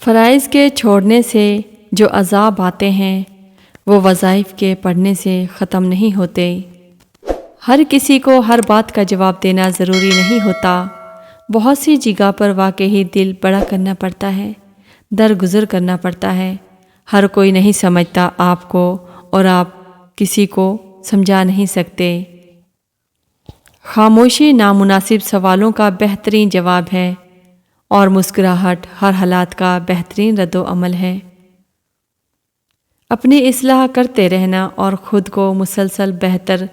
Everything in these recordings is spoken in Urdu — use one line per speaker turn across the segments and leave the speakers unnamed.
فرائض کے چھوڑنے سے جو عذاب آتے ہیں وہ وظائف کے پڑھنے سے ختم نہیں ہوتے۔ ہر کسی کو ہر بات کا جواب دینا ضروری نہیں ہوتا۔ بہت سی جگہ پر واقعی دل بڑا کرنا پڑتا ہے، درگزر کرنا پڑتا ہے۔ ہر کوئی نہیں سمجھتا آپ کو اور آپ کسی کو سمجھا نہیں سکتے۔ خاموشی نامناسب سوالوں کا بہترین جواب ہے اور مسکراہٹ ہر حالات کا بہترین رد و عمل ہے۔ اپنی اصلاح کرتے رہنا اور خود کو مسلسل بہتر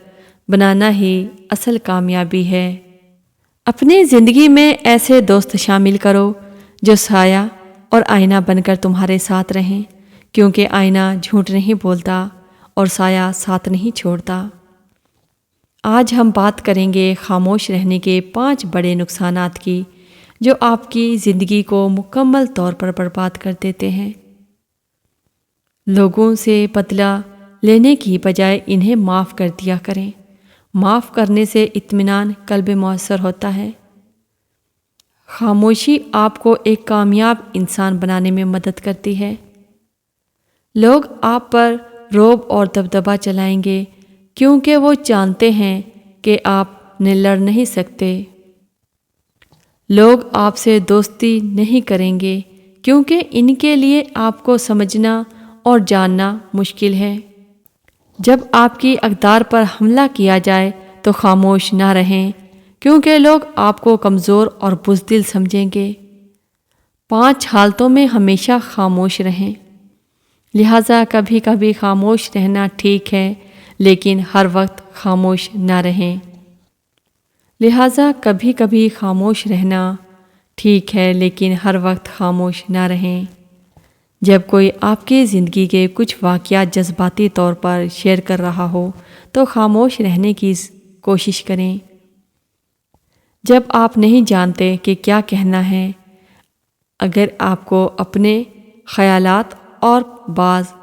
بنانا ہی اصل کامیابی ہے۔ اپنی زندگی میں ایسے دوست شامل کرو جو سایہ اور آئینہ بن کر تمہارے ساتھ رہیں، کیونکہ آئینہ جھوٹ نہیں بولتا اور سایہ ساتھ نہیں چھوڑتا۔ آج ہم بات کریں گے خاموش رہنے کے 5 بڑے نقصانات کی جو آپ کی زندگی کو مکمل طور پر برباد کر دیتے ہیں۔ لوگوں سے بدلہ لینے کی بجائے انہیں معاف کر دیا کریں۔ معاف کرنے سے اطمینان قلب میسر ہوتا ہے۔ خاموشی آپ کو ایک کامیاب انسان بنانے میں مدد کرتی ہے۔ لوگ آپ پر رعب اور دبدبہ چلائیں گے کیونکہ وہ جانتے ہیں کہ آپ نے لڑ نہیں سکتے۔ لوگ آپ سے دوستی نہیں کریں گے کیونکہ ان کے لیے آپ کو سمجھنا اور جاننا مشکل ہے۔ جب آپ کی اقدار پر حملہ کیا جائے تو خاموش نہ رہیں کیونکہ لوگ آپ کو کمزور اور بزدل سمجھیں گے۔ 5 حالتوں میں ہمیشہ خاموش رہیں۔ لہٰذا کبھی کبھی خاموش رہنا ٹھیک ہے لیکن ہر وقت خاموش نہ رہیں۔ لہٰذا کبھی کبھی خاموش رہنا ٹھیک ہے لیکن ہر وقت خاموش نہ رہیں۔ جب کوئی آپ کی زندگی کے کچھ واقعات جذباتی طور پر شیئر کر رہا ہو تو خاموش رہنے کی کوشش کریں۔ جب آپ نہیں جانتے کہ کیا کہنا ہے، اگر آپ کو اپنے خیالات اور بعض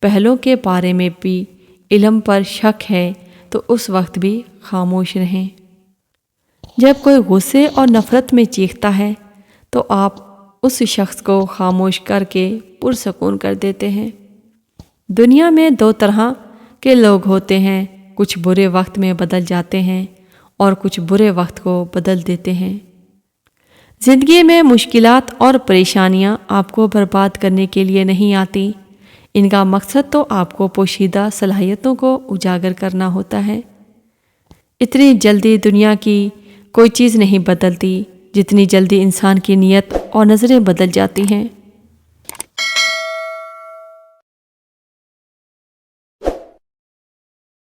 پہلوؤں کے بارے میں بھی علم پر شک ہے تو اس وقت بھی خاموش رہیں۔ جب کوئی غصے اور نفرت میں چیختا ہے تو آپ اس شخص کو خاموش کر کے پرسکون کر دیتے ہیں۔ دنیا میں 2 طرح کے لوگ ہوتے ہیں، کچھ برے وقت میں بدل جاتے ہیں اور کچھ برے وقت کو بدل دیتے ہیں۔ زندگی میں مشکلات اور پریشانیاں آپ کو برباد کرنے کے لیے نہیں آتی، ان کا مقصد تو آپ کو پوشیدہ صلاحیتوں کو اجاگر کرنا ہوتا ہے۔ اتنی جلدی دنیا کی کوئی چیز نہیں بدلتی جتنی جلدی انسان کی نیت اور نظریں بدل جاتی ہیں۔